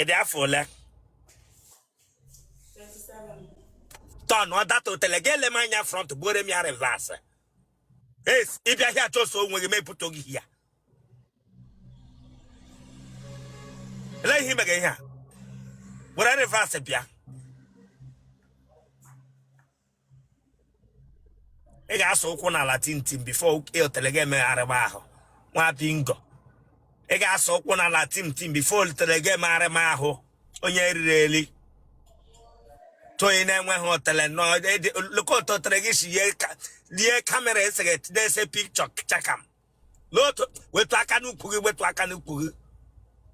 afọ ole? 27. Turn on that Otele gele manya front bore mi reverse. Yes, if you here to so when you may put here. Let him again here. What I reverse pia. I got so kuna Latin team before Otele game aremaho. Wa bingo. I got so kuna Latin team before Otele game aremaho. Onye really. To in when hotel no look at Otele ye camera is there's a picture check 'em. Lot with Akanu Pugi with Akanu Pugi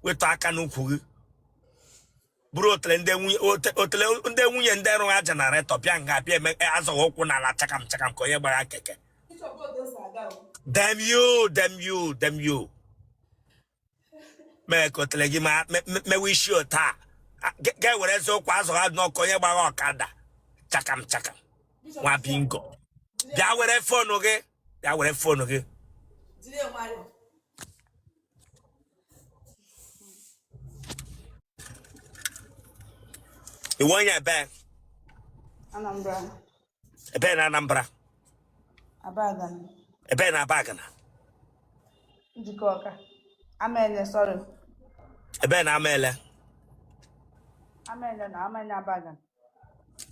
with Akanu Pugi. Brooklyn, then we Otele and then I generate top young happy as a Okuna Chakam Koya Barakeke. Damn you. Me Kotelegi, me wish you a ta. Get what else so quas or no Koya Barakada. Chakam. Wa bingo. Ya would have phone, okay? Ya would have phone, okay? You want your bag? Anambra. A pen Anambra. Abagan. A pen Abagana. Jikoka. Amenya, sorry. A pen Amele. Amenya Abagan.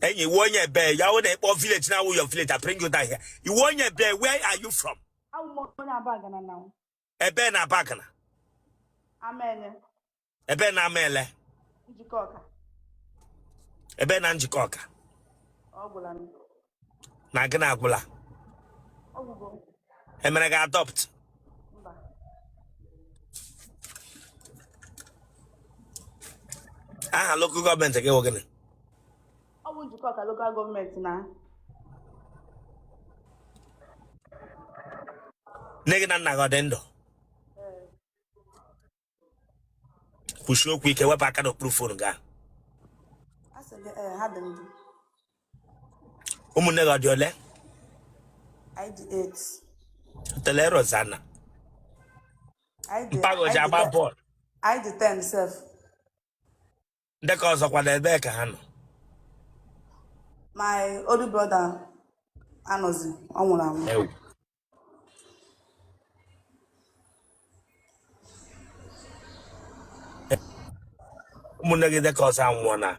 And you want your bag. You want a village now, your village. I bring you down here. You want your bag. Where are you from? I'm more Abagan now. A pen Abagana. Amenya. A pen Amele. Jikoka. A pen Anjikoka. Ogulan. Nagana Gula. Ogugo. And when I got adopt. Local government again. Jikoka local government now. Negana Nagodendo. Kusho quick, a weapon of proof for ga. I said, had them. Umunega diole. I did 8. Telero Zana. I did. Pago Jaba board. I did 10 self. The cause of what they back hand. My older brother, Anozi, Omulam. Munagi the cause I'm one.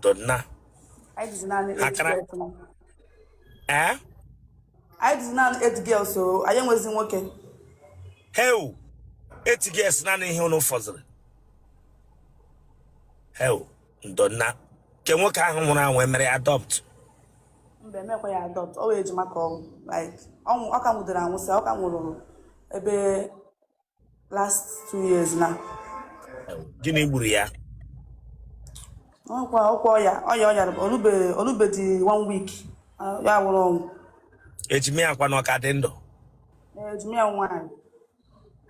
Donna. I did not 8 girls. Eh? I did not 8 girls, so I wasn't working. Hell, 8 girls, none in here no fuzzer. Hell, Donna. Can work out when I adopt. I adopt. Always my call. Like, I come with the Ramus, I come with last 2 years now. Guinea Buria. Oh, yeah. Olube 1 week. Yeah, wrong. It's me and one Cadendo. It's me and one.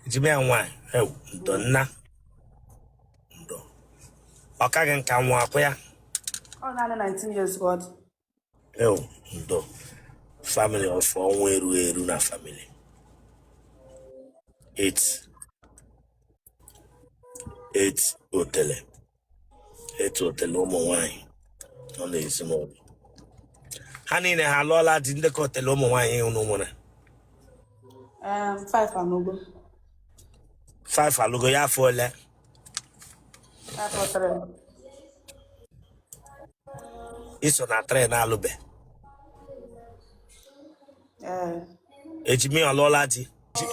It's me and one. Hell, Donna. Okagan can walk where? Oh, 19 years old. Hell, family of one way, Runa family. 8 Otele. 8 Otele, wine. On the small. Honey, the Halola didn't cut the Lomo wine, no more. 5 Anugo. 5 Alugo, ya for le. 5 for 3. It's on a train, Alube. It's me on Lolaji.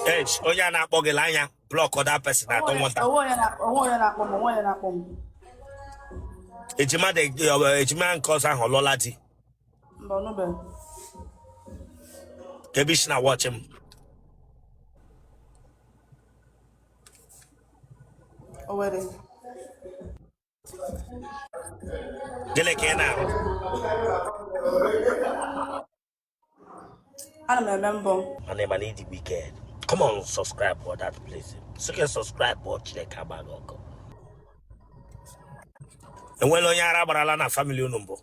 Edge, Oyana Bogelania, block or that person. I don't want that. It's a man cause a Lolaji. Kebishna watch him. Already. Gelekena. I don't remember. My name is the Wicked. Come on, subscribe for that place. So you can subscribe, watch the camera. And when you are about a family number,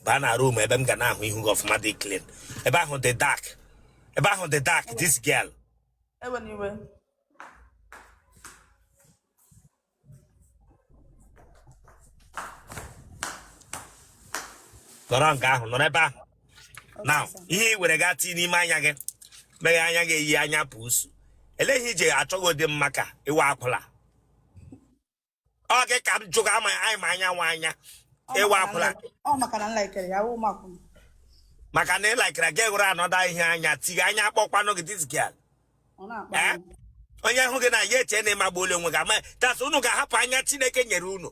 Bana room, a bangana who of Madi clean. About on the dark, this girl. Anyway, nọrọ nke ahụ nọrọ ebe ahụ Okay, now sir. ihe i were gaa tii n'ime anya gị meghe anya gị eyi anya pusu eleghị ije achọghị ụdị mma ka ịwa akwụla ọ gị ka m jụga anyị ma anya nwa anya ịwa akwụla maka na nlaikere ya wụ makwụ. maka na ị laikere gị hụrụ anọda ihe anya tiga anya akpọkwanụ gị disgial Ọ na-akpa m. onye hụ gị na ya eche na ịmagbuola onwe gị ama tasị unu ga-ahapụ anya Chineke nyere unu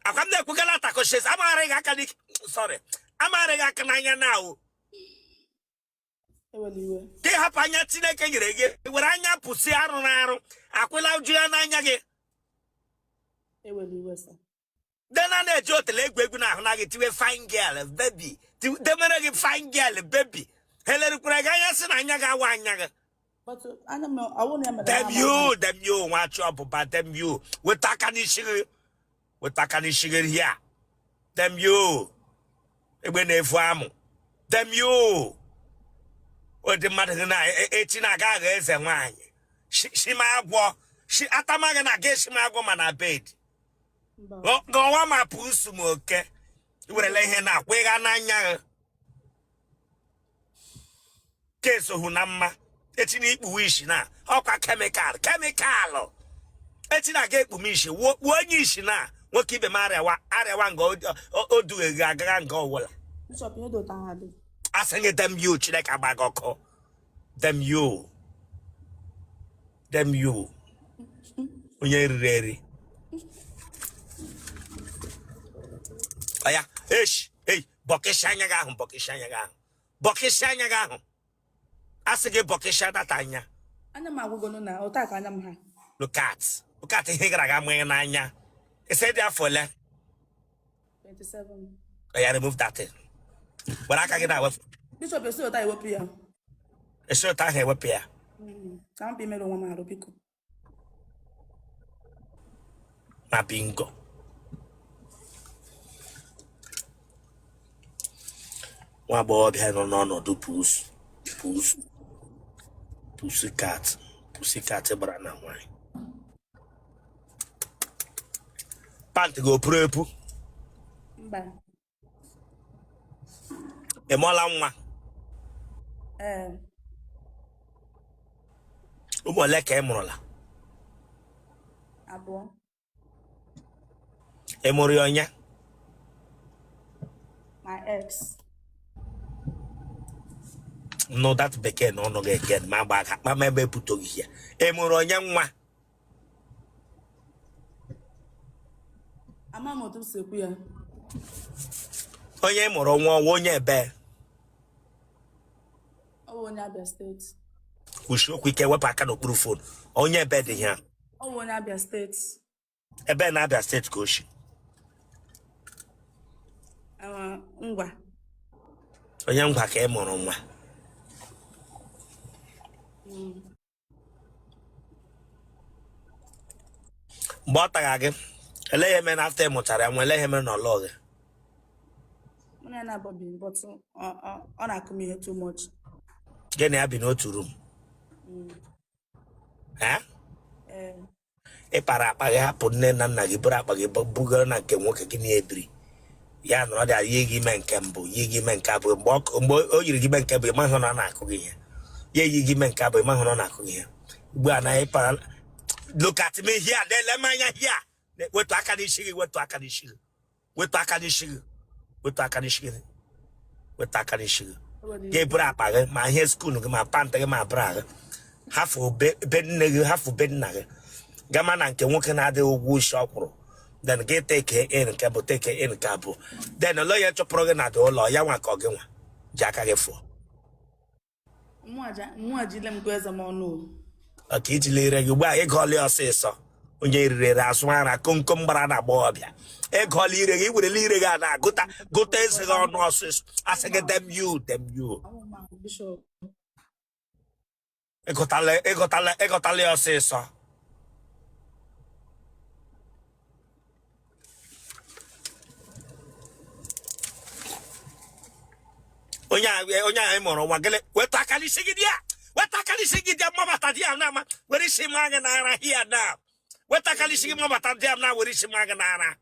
akwa m na-ekwugala takoshes amaghara gị aka n'ike sorry amaghara gị aka n'anya na ahụ Ewela iwe. gị hapụ anya Chineke nyere gị were anya pụsị arụ n'arụ akwụla uju ya n'anya gị Ewela iwe, sir. dena na-eji otele egwu egwu n'ahụ na gị tiwe fine girl baby demere gị fine girl baby helerikwara gị anya sị na anya gị awa anya gị But anya m awụ na emere dem you nwa achọ ọbụba dem you weta aka n'isi gị hia dem you egbe na-efu amụ dem you ụdị mmadụ gị na echi na-aga agha eze nwaanyị shimagwọ atamaghị na aga shimagwọ ma na bed gọwa ma pụ usu m oke werele ihe na-akwa ịga n'anya gị kesohu na mma echi na ikpuwe isi na ọkwa kemikalụ echi na aga ekpume isi wuo onye isi na nwoke ibe m arịawa nga o dughị agaga nga ọwụla Bishop ihe dota ha dị. asịghị dem you Chineke agbaghị ọkụ dem you onye riri eri ọya bọkịsị anya gị ahụ asị gị bọkịsị data anya Anya m agwụgonu na ụta ka anya m ha. look at ihe gara aga nwee n'anya ise dị afọ ole 27. ọya remove that thing were aka gị na-ewepụ Bishop esi ụta ewepụ ya. esi ụtọ ahụ ewepụ ya Ka m imere onwe m arụ biko. na bingo nwa agbọghọbịa nọ n'ọnọdụ pusikat gbara na nwanyị pant gị opuru epu Mba. ị mụọla nwa ụmụ ole ka ị mụrụla Abụọ. ị mụrụ ya ọnya My ex. no that bekee na ọnụ gị again ma agba aka kpama ebe epụtụghị ya ị mụrụ onye nwa Ama m otu m si ekwu ya. onye ị mụrụ nwa ọnwa onye ebe Ọ bụ onye Abia steeti. kwuchi okwu ike wepụ aka n'okpuru fon onye ebe dị ya Ọ bụ onye Abia steeti. ebe na-Abịa steeti ka oshi Ngwa. onye ngwa ka ị mụrụ nwa mgbe ọ tagha gị eleghị eme na afta ị mụchara ya nwa eleghị eme na ọlọ gị Mụ na ya na-abọbi but ọ na-akụ m ihe too much. gị na ya bi n'otu rum ị para akpa gị hapụ nne na nna gị bụrụ akpa gị bugara na nke nwoke gị na-ebiri ya nọrọ dị yi gị ime nke mbụ yi gị ime nke abụọ mgbe o yiri gị ime nke bụ ịma hụ na ọ na-akụ gị ihe ya eyi gị ime nke abụọ ịma hụ na ọ na-akụ gị ihe ugbu a na ịpara look at me here na-ele m anya here wetu aka n'isi gị wetu aka n'isi gị wetu aka n'isi gị wetu aka n'isi gị wetu aka n'isi gị gị bụrụ akpa gị ma ihe skuul gị ma pant gị ma bra gị hafụ be nne gị hafụ be nna gị gama na nke nwoke na-adịghị ụgwọ isi ọkwụrụ then gị take in nke bụ take in nke abụọ then ụlọ ya chọpụrụ gị na dị ụlọ ya nwa ka ọ gị nwa ji aka gị fụọ Mmụọ jile m gụọ eze m ọnụ. ọka iji lere gị ugbu a ịgọọla ya ọsịsọ onye riri ere asụ ara komkom gbara na agbọghọbịa ịgọọla ire gị iwerela ire gị a na-agụta gụta eze gị ọnụ ọsịsọ asị gị dem you Bishop. ịgọtala ya ọsịsọ onye ahụ mụrụ nwa gịlị weta aka n'isi gị dị ya weta aka n'isi gị dị ya mmabata dị ya na-ama were isi m anya n'ara hia na weta aka n'isi gị mmabata dị ya na were isi m anya n'ara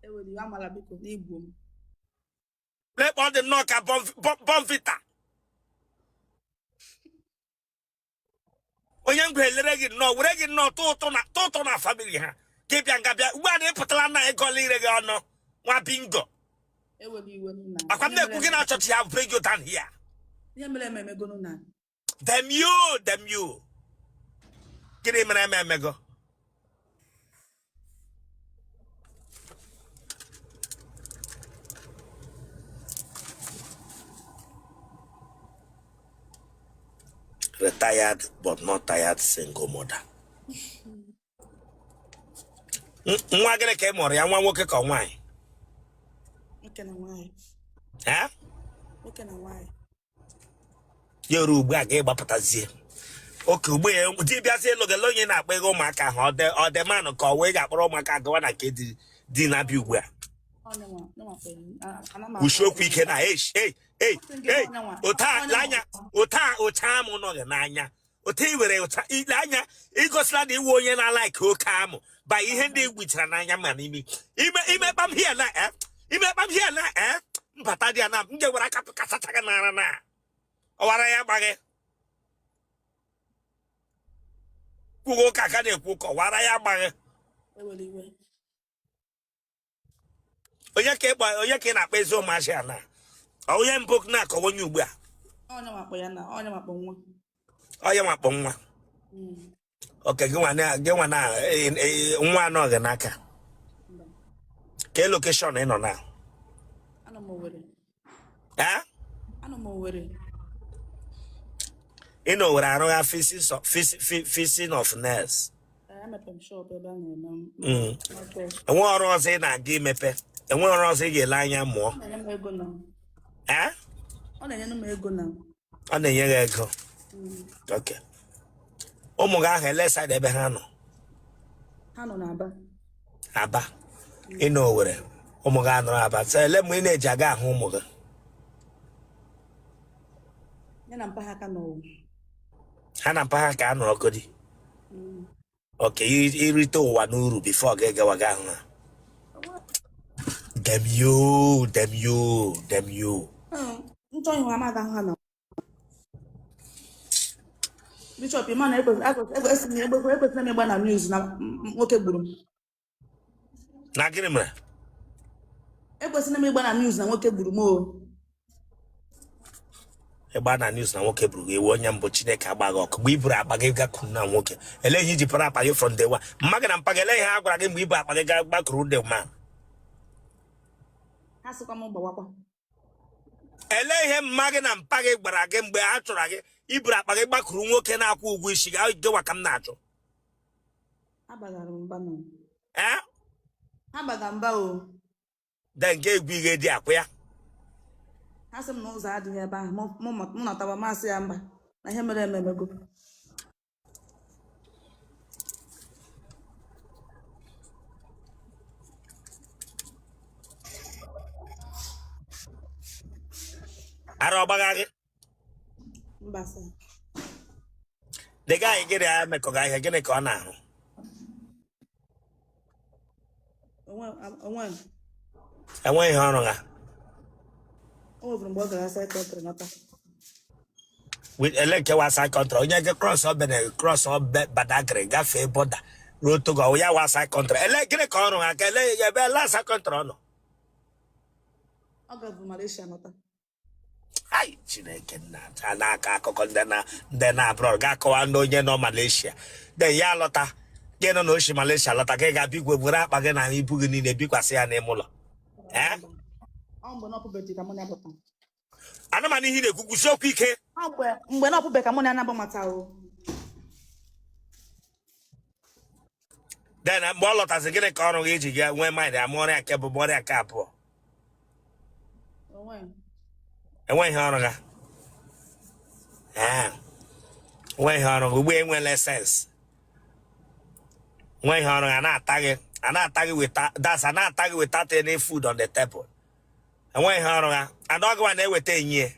Eweli amala biko n'igbo m. Let all the knock a bonfita. When young Greggy no, Reggie no, Totona family. Keep young Gabia, where they put a colleague no, one bingo. It will be winning. I come there cooking out to have bring you down here. Yamele go na. Them you. Get him and I go. Retired but not tired single mother. Nwa gịnị ka ị mụrụ ya nwa nwoke ka nwaanyị? Nwoke na nwaanyị. Eh? Nwoke na nwaanyị. Yoru ugbu a ga-agbapụtazie. Oke ugbu ya dibịazie logelo onye na-akpa ego ụmụaka ha ọ dị manụ ka ọ wee ga-akpọrọ ụmụaka gawa na nke dị na-abịa ugbu a. Kwusiokwu ike na ụta amụ nọghị n'anya. Ote iwere ụta ile anya igosila na iwu onye na-alaiki oke amụ ba ihe ndị igwichara n'anya ma n'imi. Imekpam hie na mbata dị ya na m ga-ewere aka kasacha gị n'ara na ọwara ya gbaghị. Kwugo ka aka na-ekwu ka ọwara ya gbaghị. Onye ka ị na-akpa ezi ụmụazị a na onye mbụ na-akọwa onye ugbu a. Onye makpọ ya na onye makpọ nwa. Onye makpọ nwa. Okay, gị nwa anọ gị n'aka. Ka location ị nọ na? Ana m Owerri. Eh? Ana m Owerri. Ị nọ Owerri arụ ya fixing of nails. Emepe shop ebe a na-eme. Enwe ọrụ ọzọ ị na-aga imepe. Enwe ọrụ ọzọ ị ga-ele anya mụọ. Ọ na-enye m ego na. Eh? Ọ na-enye m ego na. Ọ na-enye gị ego. Okay. Ụmụ gị ahụ ele side ebe ha nọ? Ha nọ n'Aba. Aba. Ị nọ Owerri. Ụmụ gị anọrọ Aba. So ele mgbe ị na-eji aga ahụ ụmụ gị? Ya na mpaghara ka nọ. Ha na mpaghara ka a nọrọ kodi. Okay, irite ụwa n'uru before gị gawa gị ahụ ha. Them you. Ntọ ihu amaghị ahụ ha nọ. Bishop Imana ekwesịrị m ịgba na news na nwoke gburu m. Na gịnị mere? Ekwesịrị m ịgba na news na nwoke gburu m o. Ịgba na news na nwoke gburu gị ewe onye mbụ Chineke agbaghị ọkụ mgbe iburu akpa gị gakwuru na nwoke. Ele ihe iji pụrụ akpa gị from day one. Mma gị na mpa gị ele ihe a gwara gị mgbe ibu akpa gị gakwuru the man. Ha sịkwa m gbawakwa. Ele ihe mma gị na mpa gị gbara gị mgbe a chọrọ gị iburu akpa gị gbakwuru nwoke na-akwụ ụgwọ isi gị gịwa ka m na-achọ. Abagara mba nọ. Eh? Abaga mba o. De nke egwu ihe dị akwụ ya. Ha sị m na ụzọ adịghị ebe ahụ m nọtawa masị ya mba na ihe mere ememego. Ara ọgbaga gị? Mba sị. The guy gịnị ya mekọga ihe gịnị ka ọ na-ahụ? Enweghị ihe ọrụ ha. O nweburu mgbe ọ gara sekọndrị nata. Ele nke wa sekọndrị onye gị cross Badagry gafee bọda ruo Togo ya wa sekọndrị. Ele gịnị ka ọrụ ha ka ele ebe ele sekọndrị ọ nọ? Ọ gaburu Malaysia nata. Ai Chineke nna n'aka akụkọ ndị na-abụrụ ga-akọwa ndị onye nọ Malaysia. De ya lọta gị nọ n'oshi Malaysia lọta ka ị ga-abịa igwe were akpa gị na ibu gị niile bikwasị ya n'ime ụlọ. Anụmanụ ihe na-ekwukwusi okwu ike. Mgbe na ọpụbe ka mụ na anabụ mata o. Then mgbe ọ lọtasị gịnị ka ọrụ gị iji gị nwee mind amụ ọrịa nke bụ ọrịa nke abụọ? Enweghị ọrụ ha. Enweghị ọrụ ugbo enwele sense. Enweghị ọrụ ha na-ata gị without any food on the table. Enweghị ọrụ ha. Ada ọgụwa na-eweta enyi.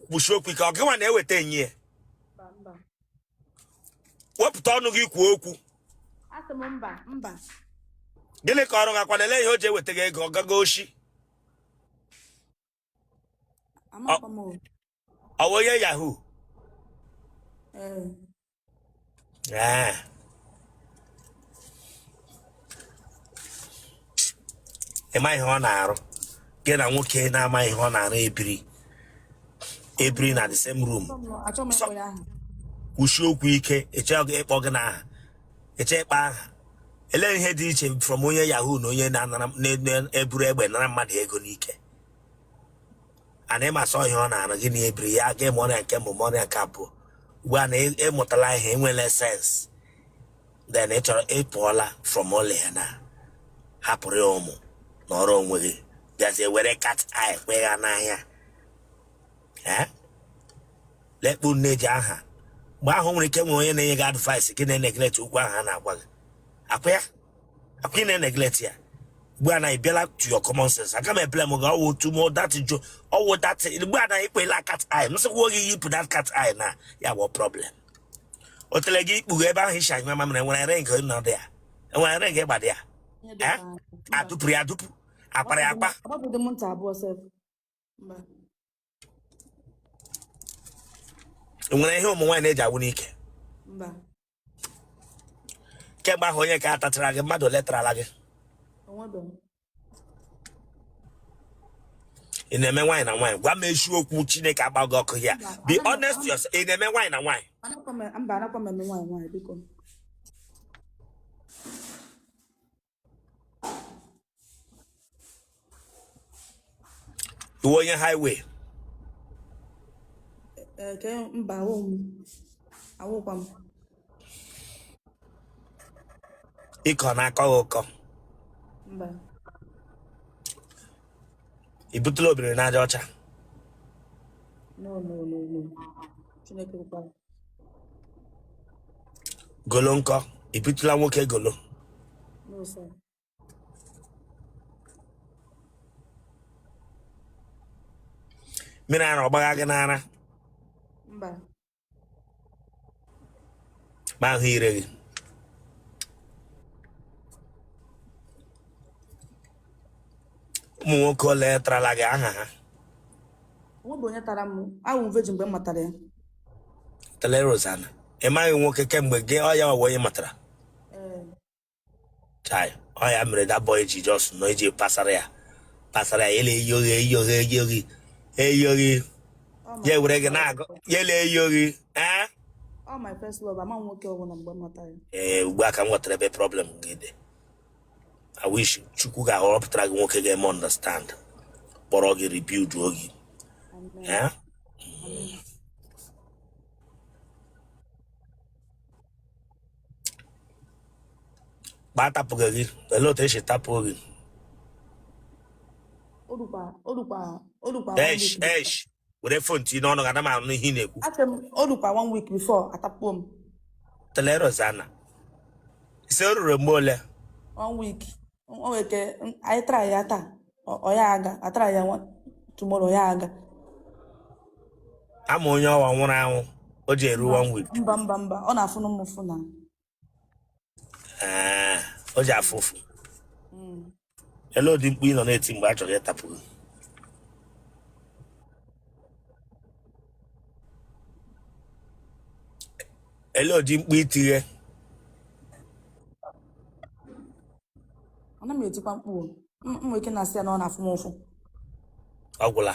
Kwusi okwu ka ọgụwa na-eweta enyi. Wepụta ọnụ gị kwuo okwu. Asị m mba. Gịnị ka ọrụ gakwa lele ihe o ji eweta gị ego ọgago oshi ọ bụ onye yahoo ịma ihe ọ na-arụ gị na nwoke na-ama ihe ọ na-arụ ebiri na the same room kwushi okwu ike eche ịkpọ gị n'aha eche ịkpa aha ele ihe dị iche from onye yahoo na onye na-eburu egbe nara mmadụ ego n'ike ana ịmasọ ihe ọ na-arụ gị na ebiri ya ga eme ọrịa nke mbụ ma ọrịa nke abụọ ugbu a na ịmụtala ihe enwela sens then ị chọrọ ịpụọla from ole ya na hapụrụ ya ụmụ na ọrụ onwe gị bịazie were cat eye kwe ya n'ahịa lekpu nne ji aha mgbe ahụ nwere ike nwere onye na-enye gị advice gị na-eneglect okwu ahụ a na-agwa gị akwa ị na-eneglect ya ugbu a na ịbịala to your common sense aga m ebele m gị ọwụ tumo ọwụ dat ugbu a na ikpela cat eye nsịkwa gị yipụ that cat eye na ya bụ problem Otele gị ikpughe ebe ahụ isha anyama mere nwere ring nọdụ ya enwere ring ịgbadị ya adụpụrụ ya adụpụ akpara ya akpa nwere ihe ụmụ nwaanyị na-eji agwụ n'ike kemgbe ahụ onye ka atachara gị mmadụ letarala gị ị na-eme nwaanyị na nwaanyị gwa m eziokwu Chineke agba gị ọkụ ya be honest yourself ị na-eme nwaanyị na nwaanyị iwe onye highway ịkọ na-akọ gị ụkọ i butela obiri n'aja ọcha golo nkọ i butela nwoke golo mmiri ara ọgbagha gị n'ara ma ahụ ire gị ụmụ nwoke ole tarala gị aha ha Otele Rosanna ị maghị nwoke kemgbe gị ọya ọwa onye matara chai ọya mere that boy ji just nọ iji pasara ya ele eyi oghi ya were gị na-agụ ya ele eyi oghi ugbu a ka m ghọtara ebe problem gị dị I wish Chukwu ga-ahọrọpụtara gị nwoke ga-eme understand kpọrọ gị rebuild ogi gbaa tapụghị gị olee otu esi tapụ gị were fon tinye n'ọnụ ga na m anụ ihe ị na-ekwu one week before atapụ m Otele Rosanna ise o ruru mgbe ole 1 week I try ya taa ya aga I try ya tomorrow ya aga ama onye ọwa nwụrụ anwụ o ji eru 1 week mba ọ na-afụ m ụfụ na o ji afụ ụfụ ele ụdị mkpu ị nọ na-eti mgbe a chọrọ ịtapụ gị ele ụdị mkpu itighe ana m etikwa mkpu m ike na-asị ya na ọ na-afụ m ụfụ ọ gwụla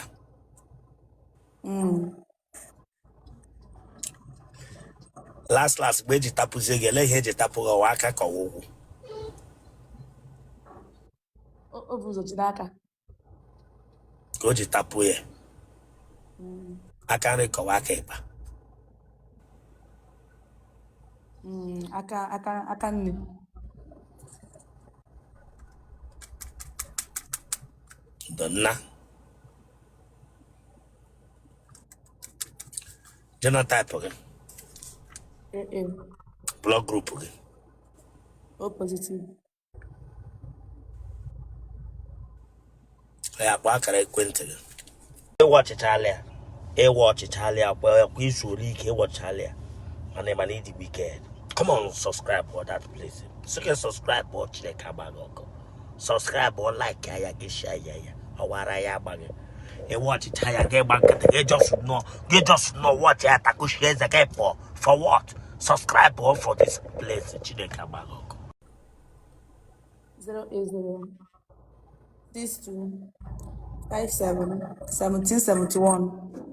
last mgbe eji tapụzie gị ele ihe eji tapụ gị ọwa aka ka ọwa ụkwụ o bụ ụzọ jide aka ka o ji tapụ ya aka nri kọwa aka ịkpa aka nne donna genotype gị blood group gị O positive ya kpọ akara ekwentị gị ịwa ọchịchịala ya kwa izu ole ike ịwa ọchịchịala ya mana ịdị wicked come on subscribe for that place so you can subscribe for Chineke agba gị ọkụ subscribe or like ya get share ya or ya bag. And watch it ya get back they just know what ya taku shares again for what? Subscribe or for this place Chineka Bagoko. 080 62 57 1771.